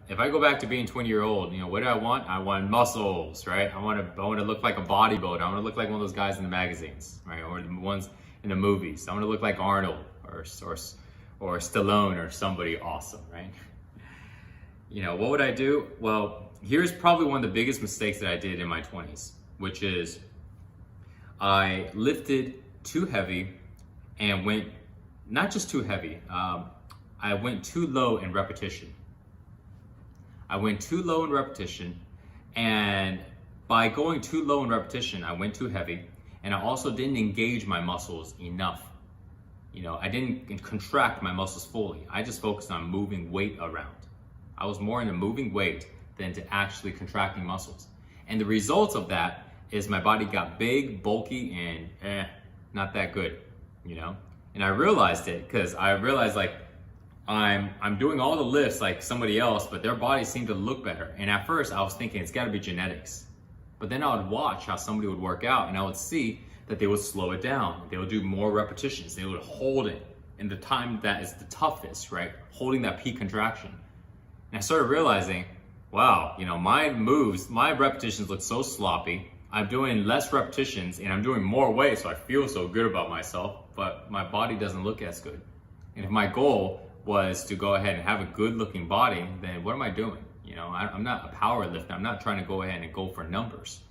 if I go back to being 20-year-old, what do I want? I want muscles, right? I want to look like a bodybuilder. I want to look like one of those guys in the magazines, right? Or the ones in the movies. I want to look like Arnold or Stallone or somebody awesome, right? What would I do? Well, here's probably one of the biggest mistakes that I did in my 20s, which is I lifted too heavy and went, not just too heavy, I went too low in repetition. And by going too low in repetition, I went too heavy, and I also didn't engage my muscles enough. I didn't contract my muscles fully. I just focused on moving weight around. I was more into moving weight than to actually contracting muscles. And the result of that is my body got big, bulky, and not that good, And I realized it because I realized like I'm doing all the lifts like somebody else, but their bodies seem to look better. And at first I was thinking it's gotta be genetics. But then I would watch how somebody would work out and I would see that they would slow it down. They would do more repetitions. They would hold it in the time that is the toughest, right? Holding that peak contraction. And I started realizing, wow, my moves, my repetitions look so sloppy. I'm doing less repetitions and I'm doing more weight, so I feel so good about myself, but my body doesn't look as good. And if my goal was to go ahead and have a good looking body, then what am I doing? I'm not a power lifter. I'm not trying to go ahead and go for numbers.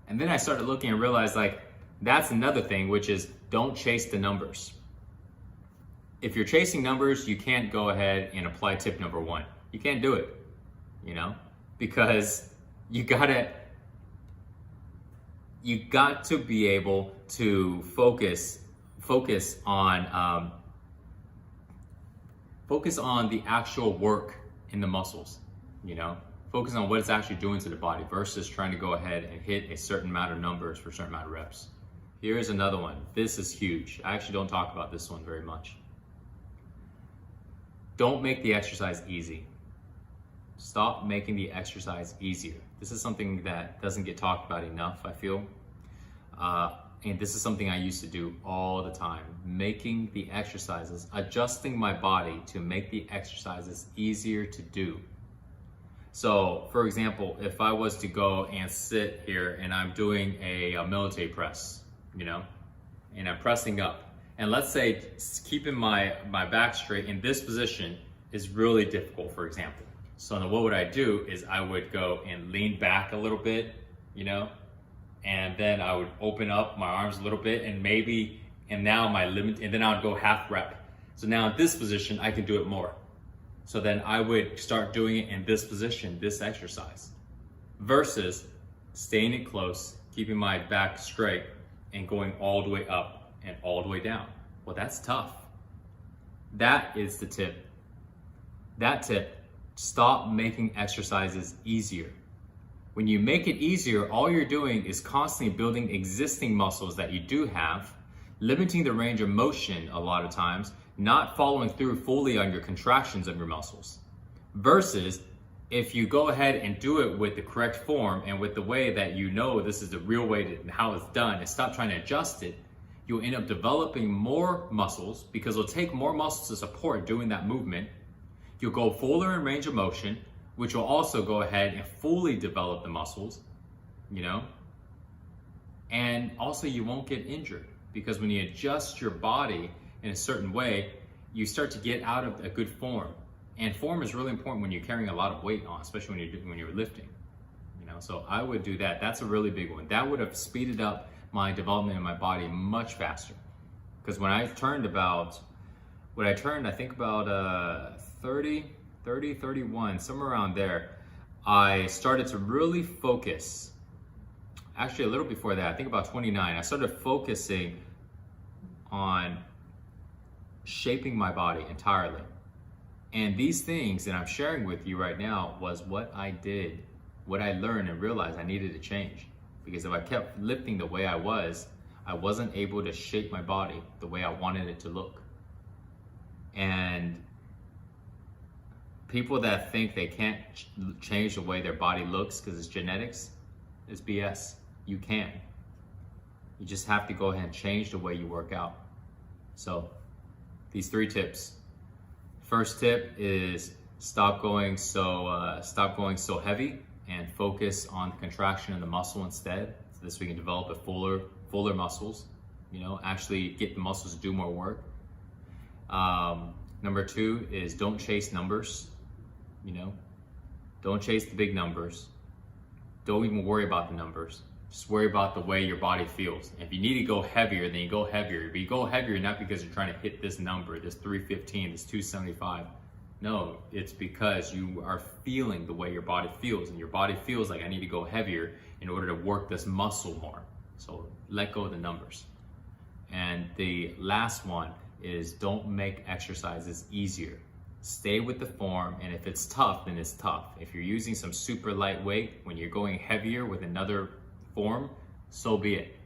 And then I started looking and realized like, that's another thing, which is don't chase the numbers. If you're chasing numbers, you can't go ahead and apply tip number 1. You can't do it, because you got to be able to focus on the actual work in the muscles, focus on what it's actually doing to the body versus trying to go ahead and hit a certain amount of numbers for a certain amount of reps. Here's another one. This is huge. I actually don't talk about this one very much. Don't make the exercise easy. Stop making the exercise easier. This is something that doesn't get talked about enough, I feel. And this is something I used to do all the time. Making the exercises, adjusting my body to make the exercises easier to do. So, for example, if I was to go and sit here and I'm doing a military press, and I'm pressing up, and let's say keeping my back straight in this position is really difficult, for example. So now what would I do is I would go and lean back a little bit, and then I would open up my arms a little bit and now my limit, and then I would go half rep. So now in this position, I can do it more. So then I would start doing it in this position, this exercise, versus staying it close, keeping my back straight and going all the way up and all the way down. Well, that's tough. That is the tip. That tip. Stop making exercises easier. When you make it easier, all you're doing is constantly building existing muscles that you do have, limiting the range of motion a lot of times, not following through fully on your contractions of your muscles. Versus if you go ahead and do it with the correct form and with the way that this is the real way to how it's done, and stop trying to adjust it, you'll end up developing more muscles because it'll take more muscles to support doing that movement. You'll go fuller in range of motion, which will also go ahead and fully develop the muscles, and also you won't get injured because when you adjust your body in a certain way, you start to get out of a good form. And form is really important when you're carrying a lot of weight on, especially when you're lifting. So I would do that. That's a really big one. That would have speeded up my development in my body much faster. Because when I turned I think about 30, 31, somewhere around there, I started to really focus. Actually, a little before that, I think about 29, I started focusing on shaping my body entirely. And these things that I'm sharing with you right now was what I did, what I learned and realized I needed to change. Because if I kept lifting the way I wasn't able to shape my body the way I wanted it to look. And people that think they can't change the way their body looks because it's genetics, it's BS. You can. You just have to go ahead and change the way you work out. So, these 3 tips. First tip is Stop going so heavy and focus on the contraction of the muscle instead. So this we can develop a fuller muscles, actually get the muscles to do more work. Number 2 is don't chase numbers, don't chase the big numbers. Don't even worry about the numbers. Just worry about the way your body feels. If you need to go heavier, then you go heavier. But you go heavier not because you're trying to hit this number, this 315, this 275. No, it's because you are feeling the way your body feels, and your body feels like I need to go heavier in order to work this muscle more. So let go of the numbers. And the last one is don't make exercises easier. Stay with the form, and if it's tough, then it's tough. If you're using some super lightweight when you're going heavier with another form, so be it.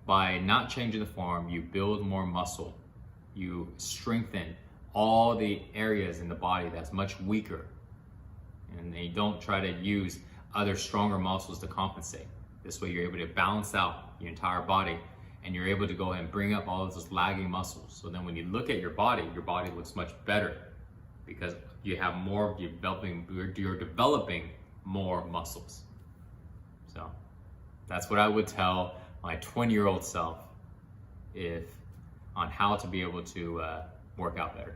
By not changing the form, you build more muscle. You strengthen all the areas in the body that's much weaker. And you don't try to use other stronger muscles to compensate. This way you're able to balance out your entire body, and you're able to go ahead and bring up all of those lagging muscles. So then when you look at your body looks much better because you have more, you're developing more muscles. So that's what I would tell my 20-year-old self on how to be able to work out better.